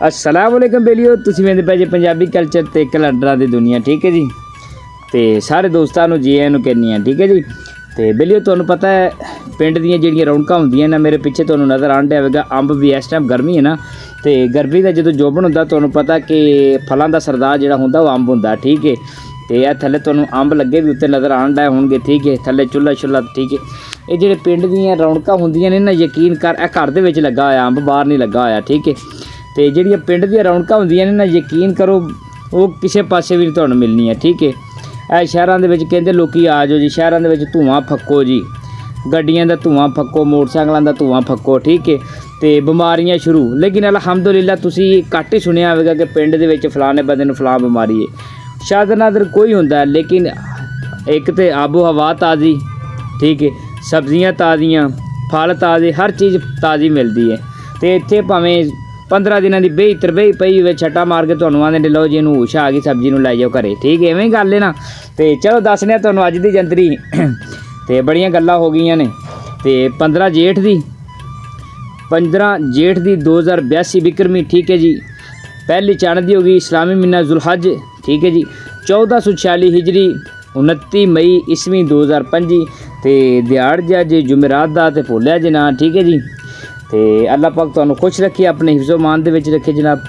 अस्सलाम वालेकुम बेलियो, तुसीं वेंदे पए जे पंजाबी कल्चर ते कैलेंडरां दी दुनिया। ठीक है जी, तो सारे दोस्तां नूं जी आइयां नूं कहनी आ। ठीक है जी, तो बेलियो तुहानूं पता है पिंड दीयां जिहड़ियां रौनकां हुंदियां ना, मेरे पिछे तुहानूं नज़र आण दिया होवेगा अंब भी। इस टाइम गर्मी है ना, तो गर्मी का जो जोबन हुंदा तुहानूं पता कि फलां दा सरदार जिहड़ा हुंदा वो अंब हुंदा। ठीक है, तो यह थल्ले तुहानूं अंब लगे भी उत्ते नज़र आण डए होणगे। ठीक है, थल्ले चुल्हा शुल्हा। ठीक है, ये जिहड़े पिंड दीयां रौनकां हुंदियां ने ना, यकीन कर ए घर दे विच लगा होया अंब, बाहर नहीं लगा होया। ठीक है, तो जिहड़ियां पिंड दीयां रौनकां हुंदियां ने ना, यकीन करो वो किसी पासे भी नहीं तुहानूं मिलनी है। ठीक है, ਇਹ ਸ਼ਹਿਰਾਂ ਦੇ ਵਿੱਚ ਕਹਿੰਦੇ ਲੋਕੀ ਆ ਜਾਓ ਜੀ, ਸ਼ਹਿਰਾਂ ਦੇ ਵਿੱਚ ਧੂਆਂ ਫੱਕੋ ਜੀ, ਗੱਡੀਆਂ ਦਾ ਧੂਆਂ ਫੱਕੋ, ਮੋਟਰਸਾਈਕਲਾਂ ਦਾ ਧੂਆਂ ਫੱਕੋ। ਠੀਕ ਹੈ, ਤੇ ਬਿਮਾਰੀਆਂ ਸ਼ੁਰੂ। ਲੇਕਿਨ ਅਲਹਮਦੁਲਿਲਾ ਤੁਸੀਂ ਘੱਟ ਹੀ ਸੁਣਿਆ ਹੋਵੇਗਾ ਕਿ ਪਿੰਡ ਦੇ ਵਿੱਚ ਫਲਾਣੇ ਬੰਦੇ ਨੂੰ ਫਲਾਂ ਬਿਮਾਰੀ ਹੈ। ਸ਼ਾਇਦ ਨਾਦਰ ਕੋਈ ਹੁੰਦਾ, ਲੇਕਿਨ ਇੱਕ ਤੇ ਆਬੋ ਹਵਾ ਤਾਜ਼ੀ। ਠੀਕ ਹੈ, ਸਬਜ਼ੀਆਂ ਤਾਜ਼ੀਆਂ, ਫਲ ਤਾਜ਼ੇ, ਹਰ ਚੀਜ਼ ਤਾਜ਼ੀ ਮਿਲਦੀ ਹੈ। ਤੇ ਇੱਥੇ ਭਾਵੇਂ 15 ਦਿਨਾਂ ਦੀ ਬੇਈ ਤਰਬੇਈ ਪਈ ਹੋਵੇ, ਛੱਟਾ ਮਾਰ ਕੇ ਤੁਹਾਨੂੰ ਆਂਦੇ ਨੇ ਲਓ ਜੀ ਇਹਨੂੰ ਹੋਸ਼ ਆ ਗਈ, ਸਬਜ਼ੀ ਨੂੰ ਲੈ ਜਾਓ ਘਰੇ। ਠੀਕ ਹੈ, ਇਵੇਂ ਹੀ ਗੱਲ ਹੈ ਨਾ। ਤੇ ਚਲੋ ਦੱਸਦੇ ਤੁਹਾਨੂੰ ਅੱਜ ਦੀ ਜੰਤਰੀ। ਤੇ ਬੜੀਆਂ ਗੱਲਾਂ ਹੋ ਗਈਆਂ ਨੇ। ਤੇ 15 ਜੇਠ ਦੀ 2082 ਬਿਕਰਮੀ। ਠੀਕ ਹੈ ਜੀ, ਪਹਿਲੀ ਚੰਨ ਦੀ ਹੋ ਗਈ ਇਸਲਾਮੀ ਮਹੀਨਾ ਜ਼ੁਲਹਜ। ਠੀਕ ਹੈ ਜੀ, 1446 ਹਿਜਰੀ 29 ਮਈ ਈਸਵੀ 2025। ਤੇ ਦਿਹਾੜ ਜੇ ਜੁਮੇਰਾਤ ਦਾ ਤੇ ਭੁੱਲਿਆ ਜੇ ਨਾ। ਠੀਕ ਹੈ ਜੀ, ਤੇ ਅੱਲਾਹ ਪਾਕ ਤੁਹਾਨੂੰ ਖੁਸ਼ ਰੱਖੇ, ਆਪਣੇ ਹਿਫਜ਼ੋ ਮਾਨ ਦੇ ਵਿੱਚ ਰੱਖੇ ਜਨਾਬ।